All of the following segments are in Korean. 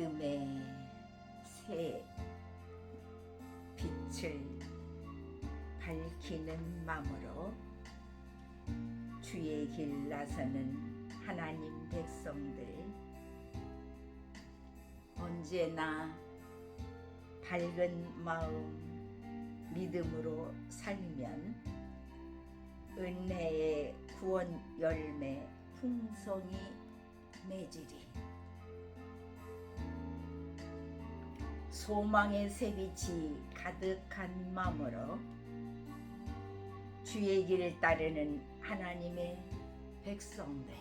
믿음의 새 빛을 밝히는 마음으로 주의 길 나서는 하나님 백성들, 언제나 밝은 마음 믿음으로 살면 은혜의 구원 열매 풍성이 맺으리. 소망의 새빛이 가득한 마음으로 주의 길을 따르는 하나님의 백성들,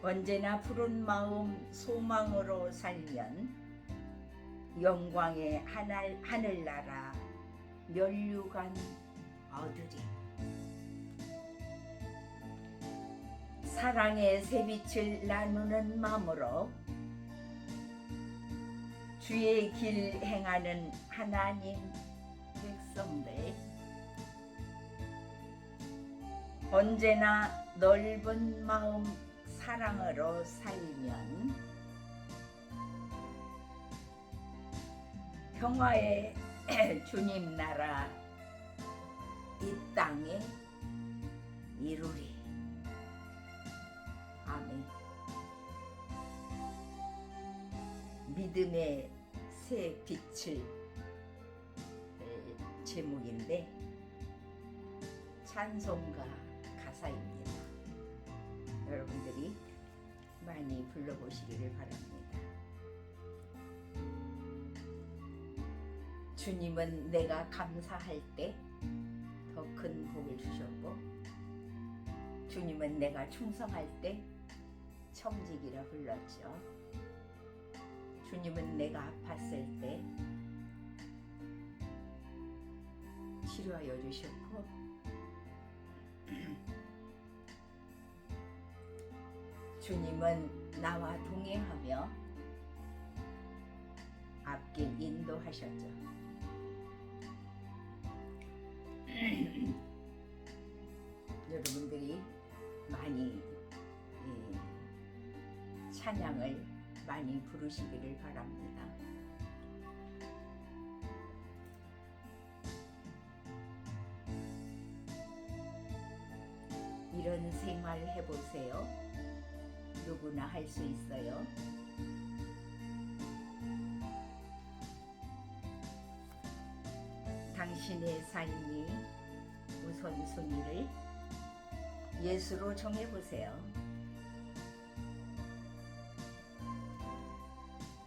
언제나 푸른 마음 소망으로 살면 영광의 하늘나라 면류관 얻으리. 사랑의 새빛을 나누는 마음으로 주의 길 행하는 하나님 백성들, 언제나 넓은 마음 사랑으로 살면 평화의 주님 나라 이 땅에 이루리. 아멘. 믿음의 새 빛을 제목인데 찬송가 가사입니다. 여러분들이 많이 불러보시기를 바랍니다. 주님은 내가 감사할 때 더 큰 복을 주셨고, 주님은 내가 충성할 때 청지기라 불렀죠. 주님은 내가 아팠을 때 치료하여 주셨고, 주님은 나와 동행하며 앞길 인도하셨죠. 여러분들이 많이 찬양을 많이 부르시기를 바랍니다. 이런 생활 해보세요. 누구나 할 수 있어요. 당신의 삶이 우선순위를 예수로 정해보세요.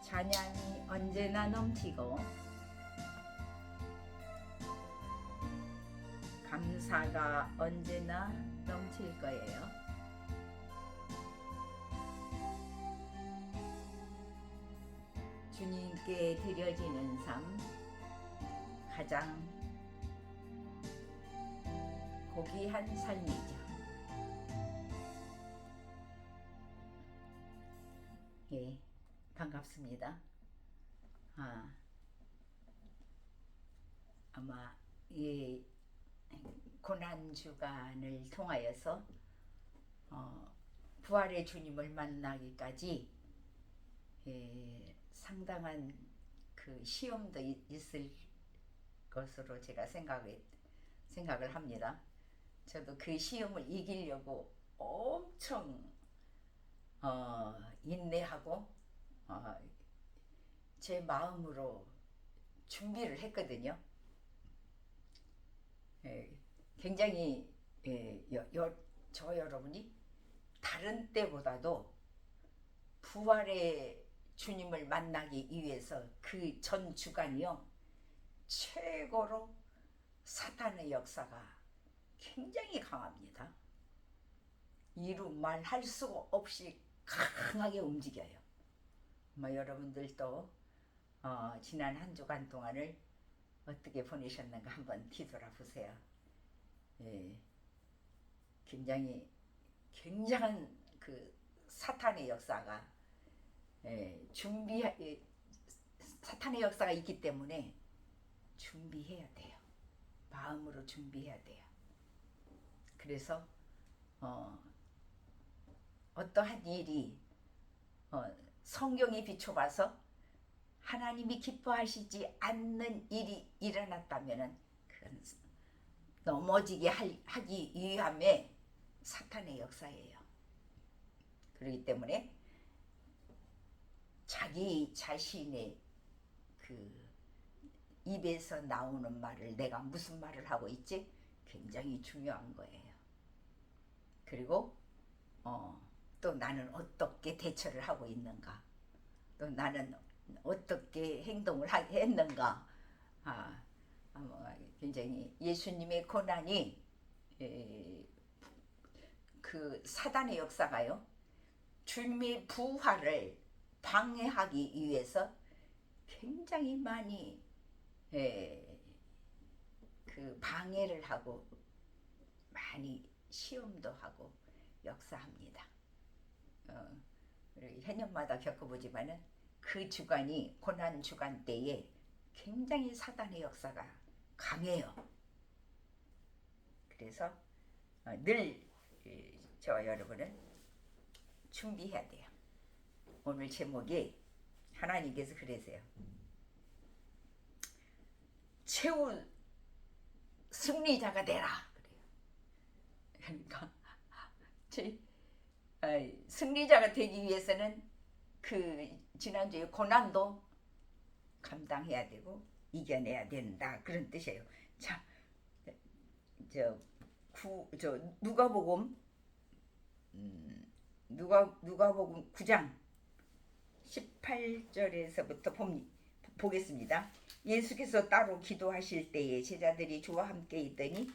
찬양이 언제나 넘치고 감사가 언제나 넘칠 거예요. 주님께 드려지는 삶, 가장 고귀한 삶이죠. 예, 반갑습니다. 아마 이 고난 주간을 통하여서 부활의 주님을 만나기까지 상당한 그 시험도 있을 것으로 제가 생각을 합니다. 저도 그 시험을 이기려고 엄청 인내하고 제 마음으로 준비를 했거든요. 굉장히 저 여러분이 다른 때보다도 부활의 주님을 만나기 위해서 그 전 주간이요, 최고로 사탄의 역사가 굉장히 강합니다. 이루 말할 수 없이 강하게 움직여요. 여러분들도 지난 한 주간 동안을 어떻게 보내셨는가 한번 뒤돌아보세요. 굉장한 그 사탄의 역사가 사탄의 역사가 있기 때문에 준비해야 돼요. 마음으로 준비해야 돼요. 그래서 어떠한 일이 성경이 비춰봐서 하나님이 기뻐하시지 않는 일이 일어났다면 그건 넘어지게 하기 위함의 사탄의 역사예요. 그렇기 때문에 자기 자신의 그 입에서 나오는 말을 내가 무슨 말을 하고 있지? 굉장히 중요한 거예요. 그리고 또 나는 어떻게 대처를 하고 있는가, 또 나는 어떻게 행동을 했는가. 굉장히 예수님의 고난이 그 사단의 역사가요, 주님의 부활을 방해하기 위해서 굉장히 많이 그 방해를 하고 많이 시험도 하고 역사합니다. 해년마다 겪어보지만은 그 주간이 고난 주간 때에 굉장히 사단의 역사가 강해요. 그래서 늘 저와 여러분은 준비해야 돼요. 오늘 제목이 하나님께서 그러세요. 최후 승리자가 되라. 그래요. 그러니까 승리자가 되기 위해서는 그 지난주에 고난도 감당해야 되고 이겨내야 된다, 그런 뜻이에요. 자, 누가복음 9장 18절에서부터 보겠습니다. 예수께서 따로 기도하실 때에 제자들이 주와 함께 있더니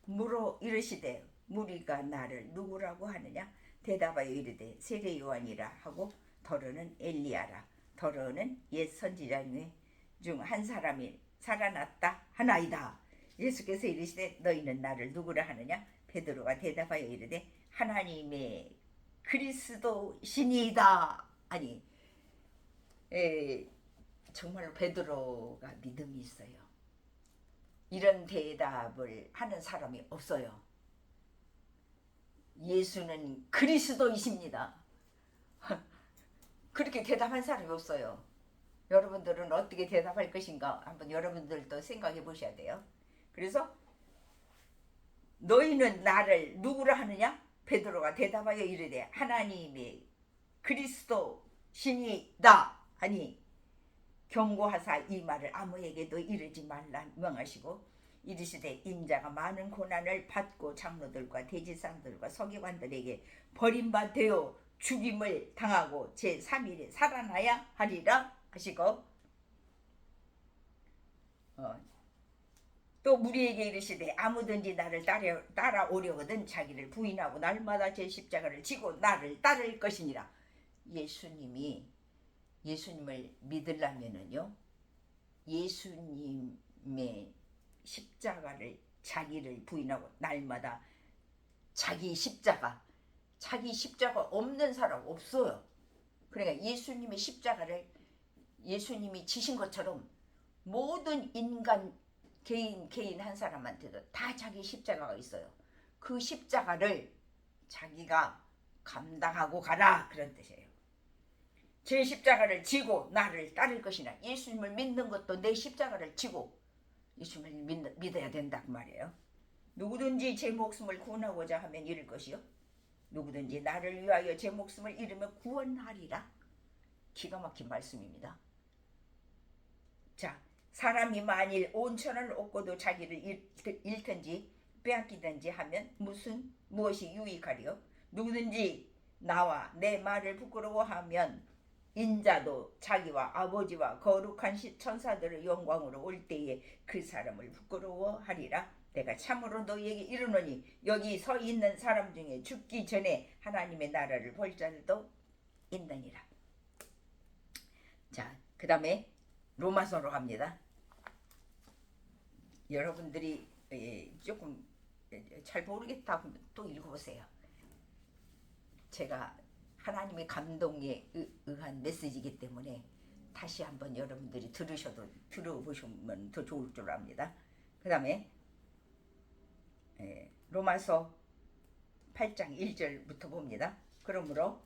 물어 이르시되 무리가 나를 누구라고 하느냐? 대답하여 이르되 세례 요한이라 하고 더러는 엘리야라, 더러는 옛 선지자 중 한 사람이 살아났다 하나이다. 예수께서 이르시되 너희는 나를 누구라 하느냐? 베드로가 대답하여 이르되 하나님의 그리스도시니이다. 아니, 정말 베드로가 믿음이 있어요. 이런 대답을 하는 사람이 없어요. 예수는 그리스도이십니다. 그렇게 대답한 사람이 없어요. 여러분들은 어떻게 대답할 것인가 한번 여러분들도 생각해 보셔야 돼요. 그래서 너희는 나를 누구라 하느냐? 베드로가 대답하여 이르되 하나님의 그리스도시니이다. 아니, 경고하사 이 말을 아무에게도 이르지 말라 명하시고 이르시되 인자가 많은 고난을 받고 장로들과 대지상들과 서기관들에게 버림받되어 죽임을 당하고 제3일에 살아나야 하리라 하시고, 또 무리에게 이르시되 아무든지 나를 따라오려거든 자기를 부인하고 날마다 제 십자가를 지고 나를 따를 것이니라. 예수님을 믿으려면은요, 예수님의 십자가를 자기를 부인하고 날마다 자기 십자가 없는 사람 없어요. 그러니까 예수님의 십자가를 예수님이 지신 것처럼 모든 인간 개인 한 사람한테도 다 자기 십자가가 있어요. 그 십자가를 자기가 감당하고 가라, 그런 뜻이에요. 제 십자가를 지고 나를 따를 것이나, 예수님을 믿는 것도 내 십자가를 지고 예수님을 믿어야 된다 그 말이에요. 누구든지 제 목숨을 구원하고자 하면 잃을 것이요, 누구든지 나를 위하여 제 목숨을 잃으면 구원하리라. 기가 막힌 말씀입니다. 자, 사람이 만일 온 천을 얻고도 자기를 잃든지 빼앗기든지 하면 무엇이 유익하리요? 누구든지 나와 내 말을 부끄러워하면 인자도 자기와 아버지와 거룩한 천사들의 영광으로 올 때에 그 사람을 부끄러워하리라. 내가 참으로 너희에게 이르노니 여기 서 있는 사람 중에 죽기 전에 하나님의 나라를 볼 자들도 있느니라. 자, 그 다음에 로마서로 갑니다. 여러분들이 조금 잘 모르겠다 하면 또 읽어보세요. 제가 하나님의 감동에 의한 메시지이기 때문에 다시 한번 여러분들이 들어보시면 더 좋을 줄 압니다. 그 다음에 로마서 8장 1절부터 봅니다. 그러므로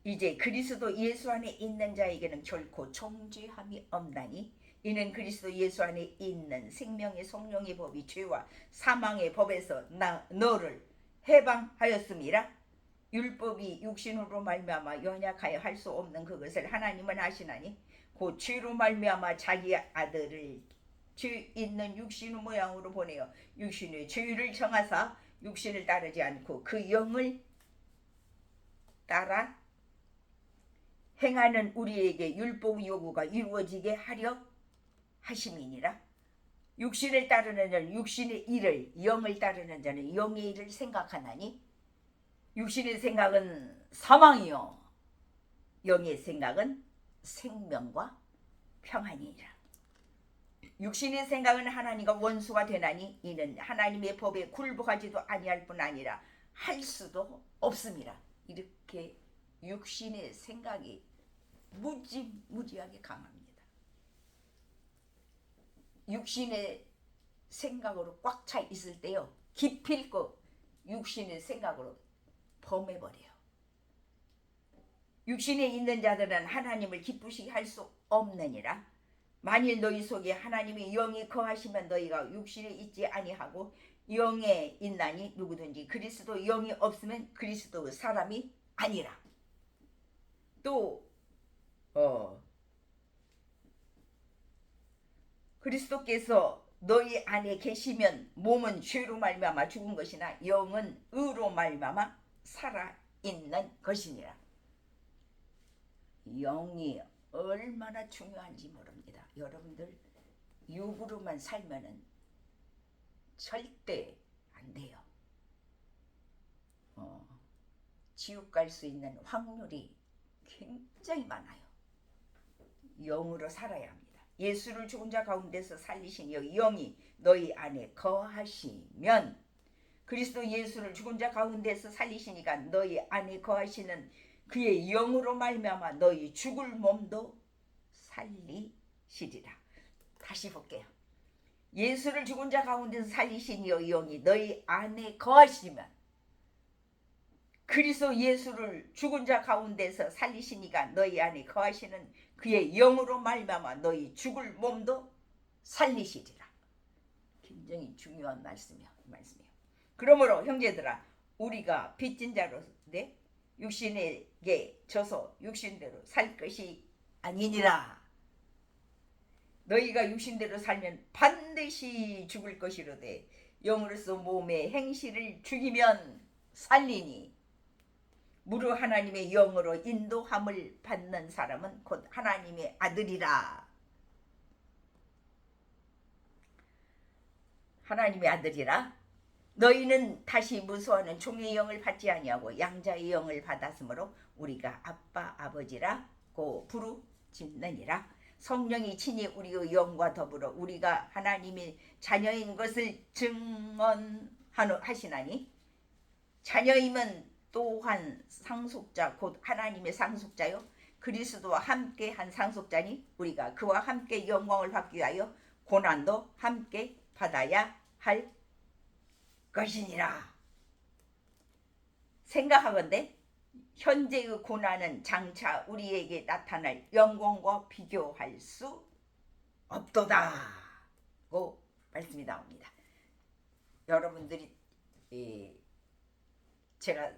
이제 그리스도 예수 안에 있는 자에게는 결코 정죄함이 없나니 이는 그리스도 예수 안에 있는 생명의 성령의 법이 죄와 사망의 법에서 너를 해방하였음이라. 율법이 육신으로 말미암아 연약하여 할 수 없는 그것을 하나님은 하시나니 곧 죄로 말미암아 자기 아들을 죄 있는 육신의 모양으로 보내어 육신의 죄를 정하사 육신을 따르지 않고 그 영을 따라 행하는 우리에게 율법 요구가 이루어지게 하려 하심이니라. 육신을 따르는 자는 육신의 일을, 영을 따르는 자는 영의 일을 생각하나니 육신의 생각은 사망이요 영의 생각은 생명과 평안이니라. 육신의 생각은 하나님과 원수가 되나니 이는 하나님의 법에 굴복하지도 아니할 뿐 아니라 할 수도 없음이라. 이렇게 육신의 생각이 무지무지하게 강합니다. 육신의 생각으로 꽉 차 있을 때요, 기필코 육신의 생각으로 범해버려요. 육신에 있는 자들은 하나님을 기쁘시게 할 수 없느니라. 만일 너희 속에 하나님의 영이 거하시면 너희가 육신에 있지 아니하고 영에 있나니 누구든지 그리스도 영이 없으면 그리스도 사람이 아니라. 또 그리스도께서 너희 안에 계시면 몸은 죄로 말미암아 죽은 것이나 영은 의로 말미암아 살아있는 것이니라. 영이 얼마나 중요한지 모릅니다. 여러분들 육으로만 살면은 절대 안 돼요. 지옥 갈 수 있는 확률이 굉장히 많아요. 영으로 살아야 합니다. 예수를 죽은 자 가운데서 살리신 영이 너희 안에 거하시면, 그리스도 예수를 죽은 자 가운데서 살리시니까 너희 안에 거하시는 그의 영으로 말미암아 너희 죽을 몸도 살리시리라. 다시 볼게요. 예수를 죽은 자 가운데서 살리신 영이 너희 안에 거하시면, 그리스도 예수를 죽은 자 가운데서 살리시니까 너희 안에 거하시는 그의 영으로 말미암아 너희 죽을 몸도 살리시리라. 굉장히 중요한 말씀이에요. 그러므로 형제들아, 우리가 빚진 자로 육신에게 져서 육신대로 살 것이 아니니라. 너희가 육신대로 살면 반드시 죽을 것이로되 영으로서 몸의 행실을 죽이면 살리니 무릇 하나님의 영으로 인도함을 받는 사람은 곧 하나님의 아들이라. 하나님의 아들이라. 너희는 다시 무수하는 종의 영을 받지 아니하고 양자의 영을 받았으므로 우리가 아빠 아버지라고 부르짖느니라. 성령이 친히 우리의 영과 더불어 우리가 하나님의 자녀인 것을 증언하시나니, 자녀임은 또한 상속자 곧 하나님의 상속자요 그리스도와 함께 한 상속자니 우리가 그와 함께 영광을 받기 위하여 고난도 함께 받아야 할 것이니라. 생각하건대 현재의 고난은 장차 우리에게 나타날 영광과 비교할 수 없도다고 말씀이 나옵니다. 여러분들이 제가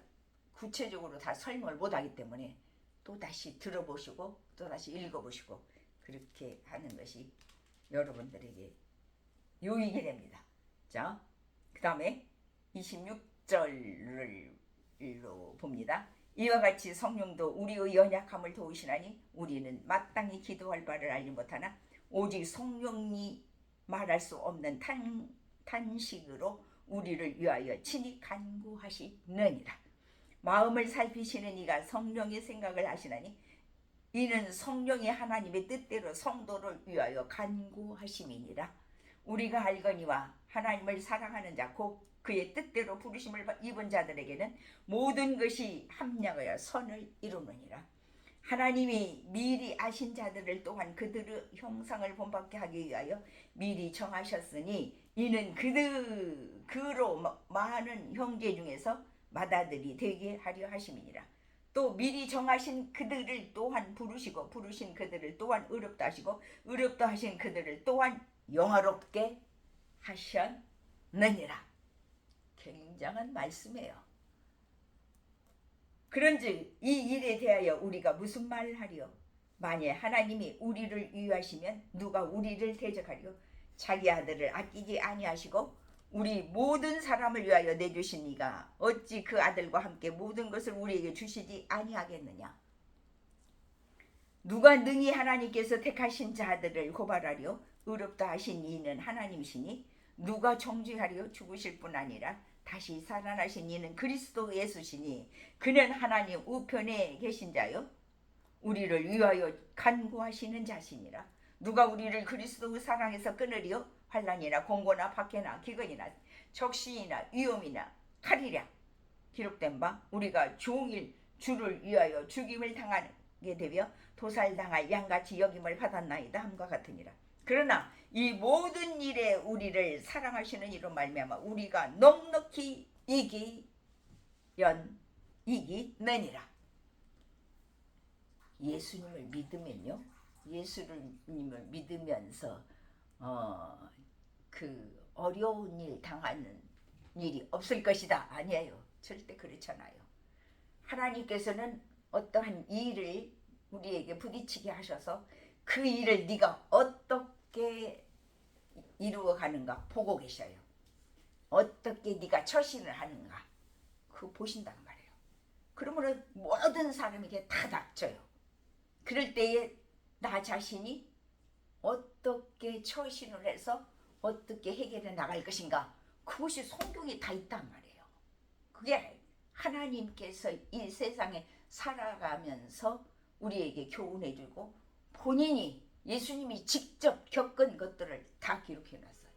구체적으로 다 설명을 못하기 때문에 또 다시 들어보시고 또 다시 읽어보시고 그렇게 하는 것이 여러분들에게 유익이 됩니다. 자, 그 다음에 26절로 봅니다. 이와 같이 성령도 우리의 연약함을 도우시나니 우리는 마땅히 기도할 바를 알지 못하나 오직 성령이 말할 수 없는 탄식으로 우리를 위하여 친히 간구하시느니라. 마음을 살피시는 이가 성령의 생각을 하시나니 이는 성령이 하나님의 뜻대로 성도를 위하여 간구하심이니라. 우리가 알거니와 하나님을 사랑하는 자 곧 그의 뜻대로 부르심을 입은 자들에게는 모든 것이 합력하여 선을 이루느니라. 하나님이 미리 아신 자들을 또한 그들의 형상을 본받게 하기 위하여 미리 정하셨으니 이는 그로 많은 형제 중에서 맏아들이 되게 하려 하심이니라. 또 미리 정하신 그들을 또한 부르시고 부르신 그들을 또한 의롭다 하시고 의롭다 하신 그들을 또한 영화롭게 하셨느니라. 굉장한 말씀이에요. 그런즉 이 일에 대하여 우리가 무슨 말을 하리요? 만일 하나님이 우리를 위하시면 누가 우리를 대적하리요? 자기 아들을 아끼지 아니하시고 우리 모든 사람을 위하여 내주신 이가 어찌 그 아들과 함께 모든 것을 우리에게 주시지 아니하겠느냐? 누가 능히 하나님께서 택하신 자들을 고발하리요? 의롭다 하신 이는 하나님이시니 누가 정죄하리요? 죽으실 뿐 아니라 다시 살아나신 이는 그리스도 예수시니 그는 하나님 우편에 계신 자요 우리를 위하여 간구하시는 자시니라. 누가 우리를 그리스도의 사랑에서 끊으리요? 환난이나 공고나 박해나 기근이나 적신이나 위험이나 칼이랴. 기록된 바 우리가 종일 주를 위하여 죽임을 당하게 되며 도살당할 양같이 여김을 받았나이다 함과 같으니라. 그러나 이 모든 일에 우리를 사랑하시는 이로 말미암아 우리가 넉넉히 이기느니라. 예수님을 믿으면요, 예수님을 믿으면서 그 어려운 일 당하는 일이 없을 것이다. 아니에요. 절대 그렇잖아요. 하나님께서는 어떠한 일을 우리에게 부딪히게 하셔서 그 일을 네가 어떻게 이루어가는가 보고 계셔요. 어떻게 네가 처신을 하는가 그거 보신단 말이에요. 그러므로 모든 사람에게 다 닥쳐요. 그럴 때에 나 자신이 어떻게 처신을 해서 어떻게 해결해 나갈 것인가 그것이 성경에 다 있단 말이에요. 그게 하나님께서 이 세상에 살아가면서 우리에게 교훈해주고 본인이 예수님이 직접 겪은 것들을 다 기록해놨어요.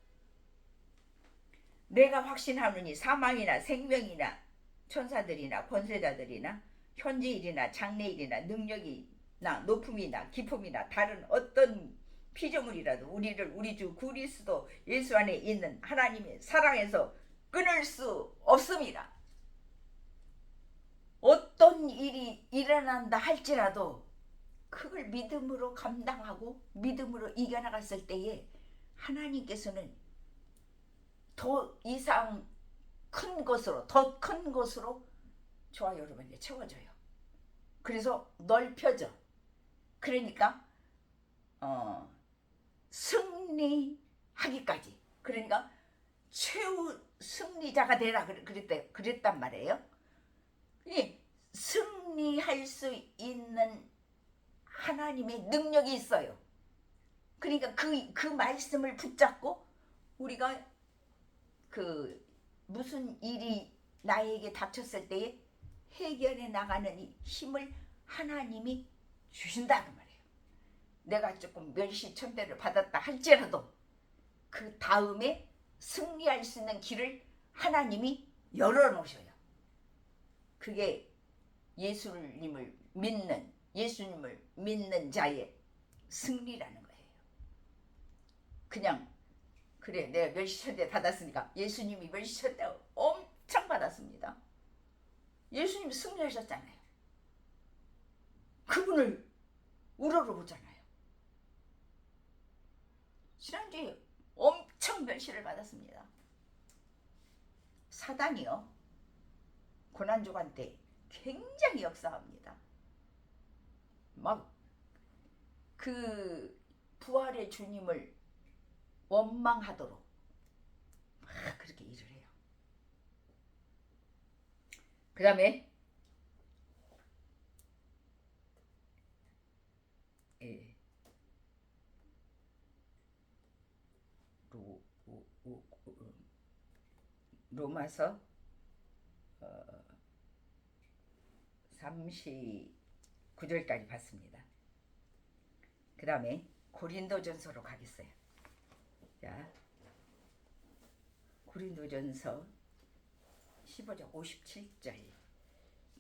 내가 확신하노니 사망이나 생명이나 천사들이나 권세자들이나 현재일이나 장래일이나 능력이나 높음이나 깊음이나 다른 어떤 피조물이라도 우리를 우리 주 그리스도 예수 안에 있는 하나님의 사랑에서 끊을 수 없습니다. 어떤 일이 일어난다 할지라도 그걸 믿음으로 감당하고 믿음으로 이겨나갔을 때에 하나님께서는 더 이상 큰 것으로 더 큰 것으로 저와 여러분에게 채워져요. 그래서 넓혀져. 그러니까 승리하기까지. 그러니까 최후 승리자가 되라 그랬단 말이에요. 승리할 수 있는 하나님의 능력이 있어요. 그러니까 그 말씀을 붙잡고 우리가 그 무슨 일이 나에게 닥쳤을 때에 해결해 나가는 이 힘을 하나님이 주신다는 말이에요. 내가 조금 멸시천대를 받았다 할지라도 그 다음에 승리할 수 있는 길을 하나님이 열어놓으셔요. 그게 예수님을 믿는 자의 승리라는 거예요. 그냥 그래 내가 멸시천대 받았으니까 예수님이 멸시천대 엄청 받았습니다. 예수님이 승리하셨잖아요. 그분을 우러러보잖아요. 지난주에 엄청 멸시를 받았습니다. 사단이요 고난주간 때 굉장히 역사합니다. 막 그 부활의 주님을 원망하도록 막 그렇게 일을 해요. 그 다음에 로마서 39절까지 봤습니다. 그 다음에 고린도전서로 가겠어요. 자, 고린도전서 15장 57절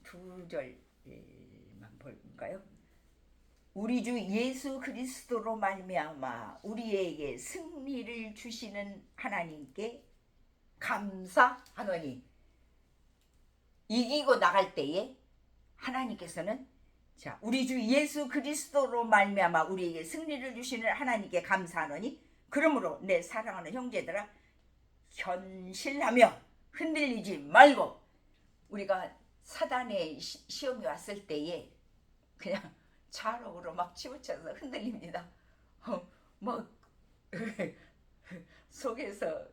두 절만 볼까요? 우리 주 예수 그리스도로 말미암아 우리에게 승리를 주시는 하나님께 감사하노니. 이기고 나갈 때에 하나님께서는 자, 우리 주 예수 그리스도로 말미암아 우리에게 승리를 주시는 하나님께 감사하노니 그러므로 내 사랑하는 형제들아 견실하며 흔들리지 말고. 우리가 사단의 시험이 왔을 때에 그냥 좌록으로 막 치우쳐서 흔들립니다. 막 속에서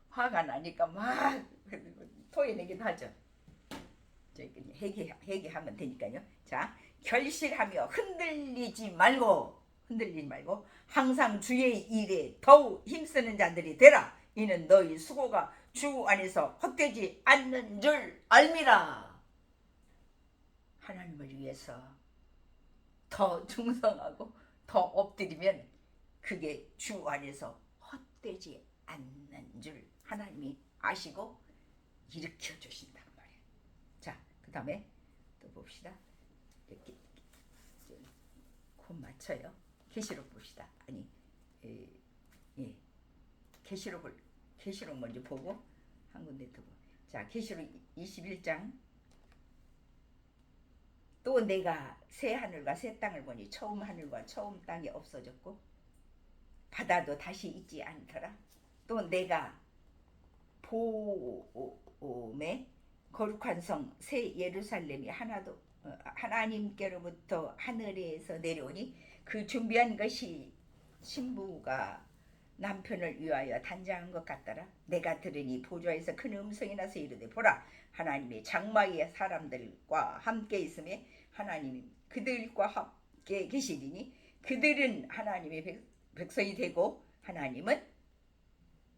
화가 나니까 막 토해내기도 하죠. 회개하면 되니까요. 자, 결실하며 흔들리지 말고 항상 주의 일에 더욱 힘쓰는 자들이 되라. 이는 너희 수고가 주 안에서 헛되지 않는 줄 알미라. 하나님을 위해서 더 충성하고 더 엎드리면 그게 주 안에서 헛되지 않는 줄 하나님이 아시고 일으켜 주신단 말이에요. 자, 그 다음에 또 봅시다. 이렇게 곧 맞춰요. 계시록 봅시다. 아니, 계시록 먼저 보고 한 군데 더 보고. 자, 계시록 21장. 또 내가 새 하늘과 새 땅을 보니 처음 하늘과 처음 땅이 없어졌고 바다도 다시 있지 않더라. 또 내가 봄에 거룩한 성 새 예루살렘이 하나님께로부터 하늘에서 내려오니 그 준비한 것이 신부가 남편을 위하여 단장한 것 같더라. 내가 들으니 보좌에서 큰 음성이 나서 이르되 보라 하나님의 장막의 사람들과 함께 있음에 하나님이 그들과 함께 계시리니 그들은 하나님의 백성이 되고 하나님은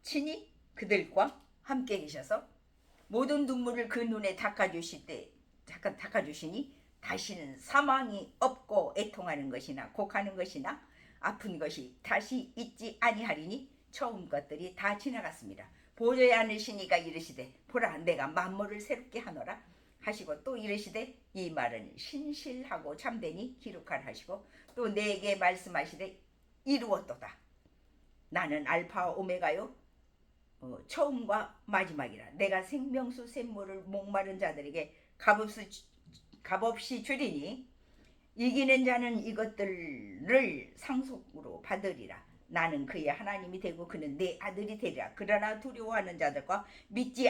친히 그들과 함께 계셔서 모든 눈물을 그 눈에 닦아주시니 다시는 사망이 없고 애통하는 것이나 곡하는 것이나 아픈 것이 다시 있지 아니하리니 처음 것들이 다 지나갔습니다. 보좌에 앉으시니가 이르시되 보라 내가 만물을 새롭게 하노라 하시고 또 이르시되 이 말은 신실하고 참되니 기록하라 하시고 또 내게 말씀하시되 이루었도다. 나는 알파와 오메가요 처음과 마지막이라. 내가 생명수 샘물을 목마른 자들에게 값없이 주리니 이기는 자는 이것들을 상속으로 받으리라. 나는 그의 하나님이 되고 그는 내 아들이 되리라. 그러나 두려워하는 자들과 믿지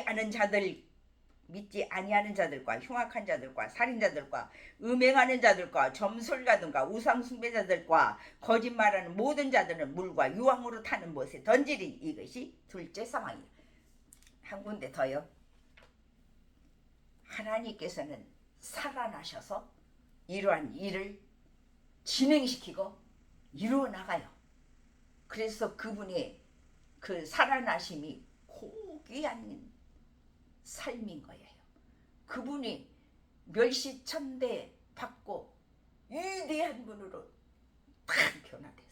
아니하는 자들과 흉악한 자들과 살인자들과 음행하는 자들과 점술가들과 우상 숭배자들과 거짓말하는 모든 자들은 물과 유황으로 타는 못에 던지리. 이것이 둘째 사망이다. 한 군데 더요. 하나님께서는 살아나셔서 이러한 일을 진행시키고 이루어 나가요. 그래서 그분의 그 살아나심이 고귀한 삶인 거예요. 그분이 멸시천대 받고 위대한 분으로 팍 변화됐어요.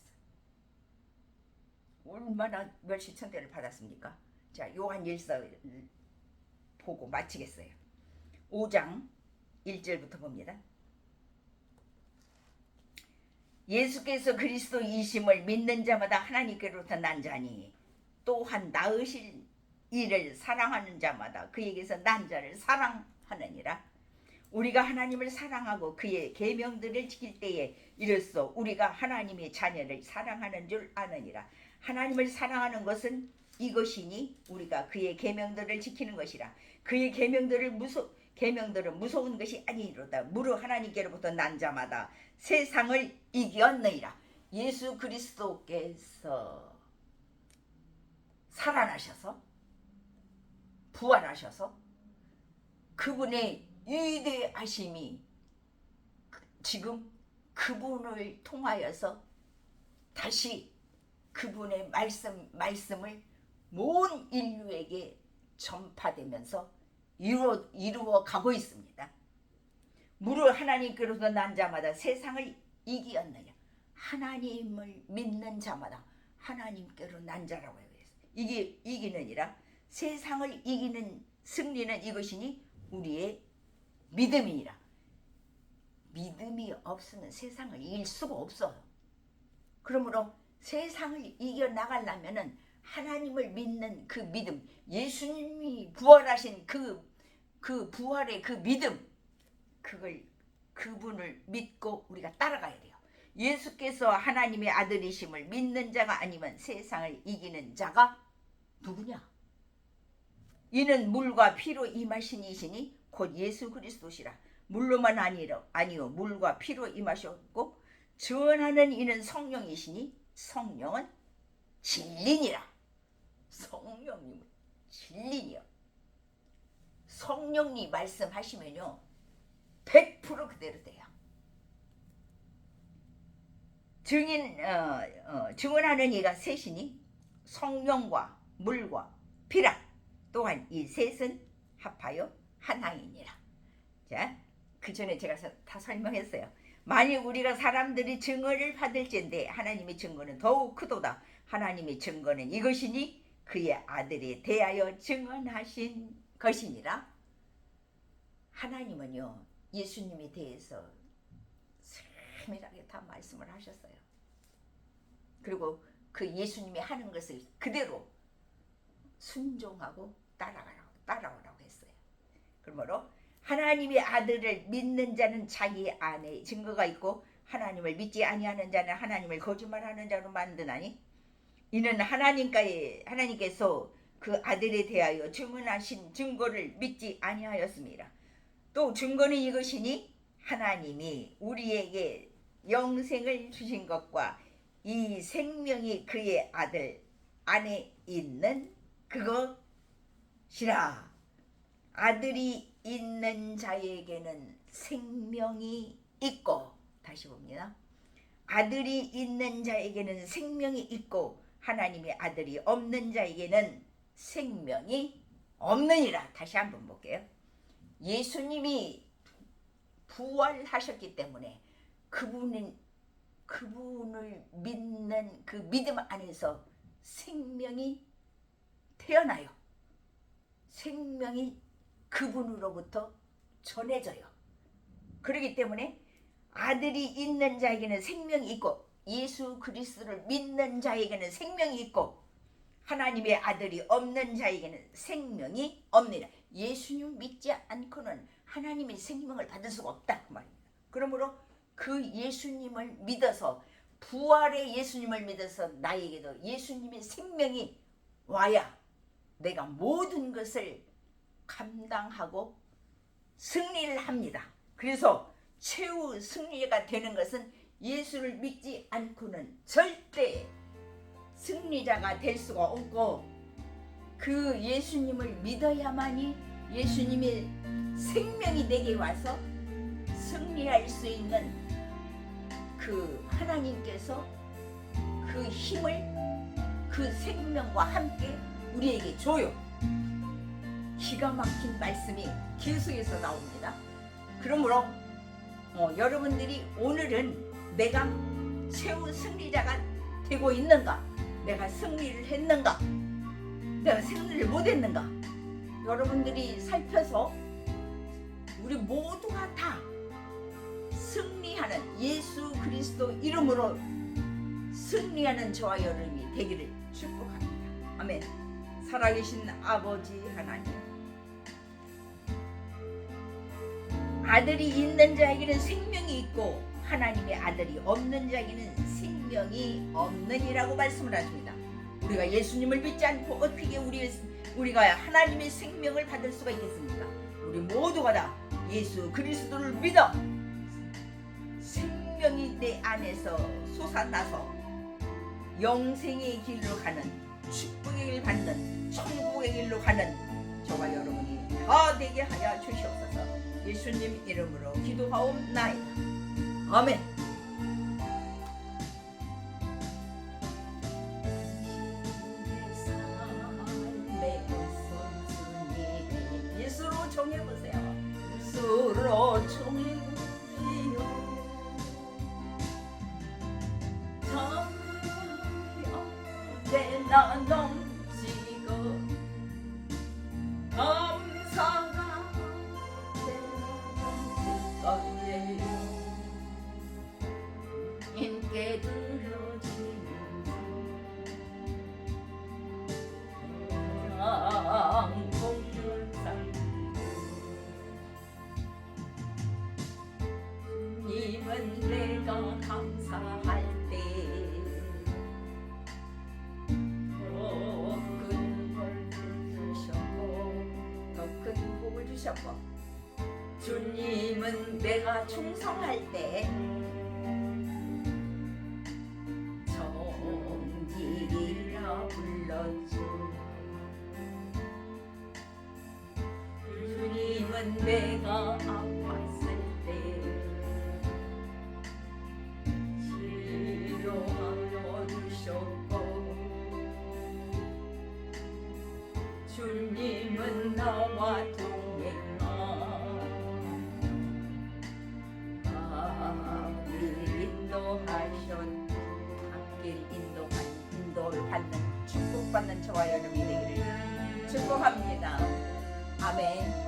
얼마나 멸시천대를 받았습니까? 자, 요한일서를 보고 마치겠어요. 5장 1절부터 봅니다. 예수께서 그리스도이심을 믿는 자마다 하나님께로부터 난 자니 또한 낳으실 이를 사랑하는 자마다 그에게서 난 자를 사랑하느니라. 우리가 하나님을 사랑하고 그의 계명들을 지킬 때에 이로써 우리가 하나님의 자녀를 사랑하는 줄 아느니라. 하나님을 사랑하는 것은 이것이니 우리가 그의 계명들을 지키는 것이라. 그의 계명들은 무서운 것이 아니로다. 무릇 하나님께로부터 난 자마다 세상을 이겼느니라. 예수 그리스도께서 살아나셔서 부활하셔서 그분의 위대하심이 지금 그분을 통하여서 다시 그분의 말씀을 온 인류에게 전파되면서 이루어 가고 있습니다. 무릇 하나님께로부터 난 자마다 세상을 이기었느냐. 하나님을 믿는 자마다 하나님께로 난 자라고 해요. 이기느니라. 세상을 이기는 승리는 이것이니 우리의 믿음이니라. 믿음이 없으면 세상을 이길 수가 없어요. 그러므로 세상을 이겨나가려면 하나님을 믿는 그 믿음, 예수님이 부활하신 그 부활의 그 믿음, 그걸 그분을 믿고 우리가 따라가야 돼요. 예수께서 하나님의 아들이심을 믿는 자가 아니면 세상을 이기는 자가 누구냐? 이는 물과 피로 임하신 이시니 곧 예수 그리스도시라. 물로만 아니요 물과 피로 임하셨고 전하는 이는 성령이시니 성령은 진리니라. 성령님은 진리니요. 성령님 말씀하시면요 100% 그대로 돼요. 증언하는 이가 셋이니 성령과 물과 피라. 또한 이 셋은 합하여 하나이니라. 자, 그 전에 제가 다 설명했어요. 만일 우리가 사람들이 증거를 받을진대 하나님의 증거는 더욱 크도다. 하나님의 증거는 이것이니 그의 아들에 대하여 증언하신 것이니라. 하나님은요 예수님에 대해서 세밀하게 다 말씀을 하셨어요. 그리고 그 예수님이 하는 것을 그대로 순종하고 따라오라고 했어요. 그러므로 하나님의 아들을 믿는 자는 자기 안에 증거가 있고 하나님을 믿지 아니하는 자는 하나님을 거짓말하는 자로 만드나니 이는 하나님께서 그 아들에 대하여 증언하신 증거를 믿지 아니하였습니다. 또 증거는 이것이니 하나님이 우리에게 영생을 주신 것과 이 생명이 그의 아들 안에 있는 그것이라. 아들이 있는 자에게는 생명이 있고, 다시 봅니다. 아들이 있는 자에게는 생명이 있고 하나님의 아들이 없는 자에게는 생명이 없느니라. 다시 한번 볼게요. 예수님이 부활하셨기 때문에 그분을 믿는 그 믿음 안에서 생명이 태어나요. 생명이 그분으로부터 전해져요. 그렇기 때문에 아들이 있는 자에게는 생명이 있고 예수 그리스도를 믿는 자에게는 생명이 있고 하나님의 아들이 없는 자에게는 생명이 없느니라. 예수님 믿지 않고는 하나님의 생명을 받을 수가 없다 그 말입니다. 그러므로 그 예수님을 믿어서 부활의 예수님을 믿어서 나에게도 예수님의 생명이 와야 내가 모든 것을 감당하고 승리를 합니다. 그래서 최후 승리가 되는 것은 예수를 믿지 않고는 절대 승리자가 될 수가 없고 그 예수님을 믿어야만이 예수님의 생명이 내게 와서 승리할 수 있는 그 하나님께서 그 힘을 그 생명과 함께 우리에게 줘요. 기가 막힌 말씀이 계속해서 나옵니다. 그러므로 여러분들이 오늘은 내가 최후 승리자가 되고 있는가? 내가 승리를 했는가? 내가 승리를 못했는가? 여러분들이 살펴서 우리 모두가 다 승리하는 예수 그리스도 이름으로 승리하는 저와 여러분이 되기를 축복합니다. 아멘. 살아계신 아버지 하나님, 아들이 있는 자에게는 생명이 있고 하나님의 아들이 없는 자에게는 생명이 없느니라고 말씀을 하십니다. 우리가 예수님을 믿지 않고 어떻게 우리가 하나님의 생명을 받을 수가 있겠습니까? 우리 모두가 다 예수 그리스도를 믿어 생명이 내 안에서 솟아나서 영생의 길로 가는, 축복의 길 받는, 천국의 길로 가는 저와 여러분이 다 되게 하여 주시옵소서. 예수님 이름으로 기도하옵나이다. 아멘. 예수로 정해보세요. 예수로 정해보세요. 언제나 넘치고 감사가 넘칠 거예요. 힘께 들어지는 공주상 주님은 내가 감사할 때 더 큰 복을 주셨고 주님은 내가 충성할 때 정직이라 불러주 주님은 내가 아팠을 때 치료하여 주셨고 주님은 나와 동행하 앞길 인도하셨 앞길 인도를 받는 축복받는 저와 여러분이 되기를 축복합니다. 아멘.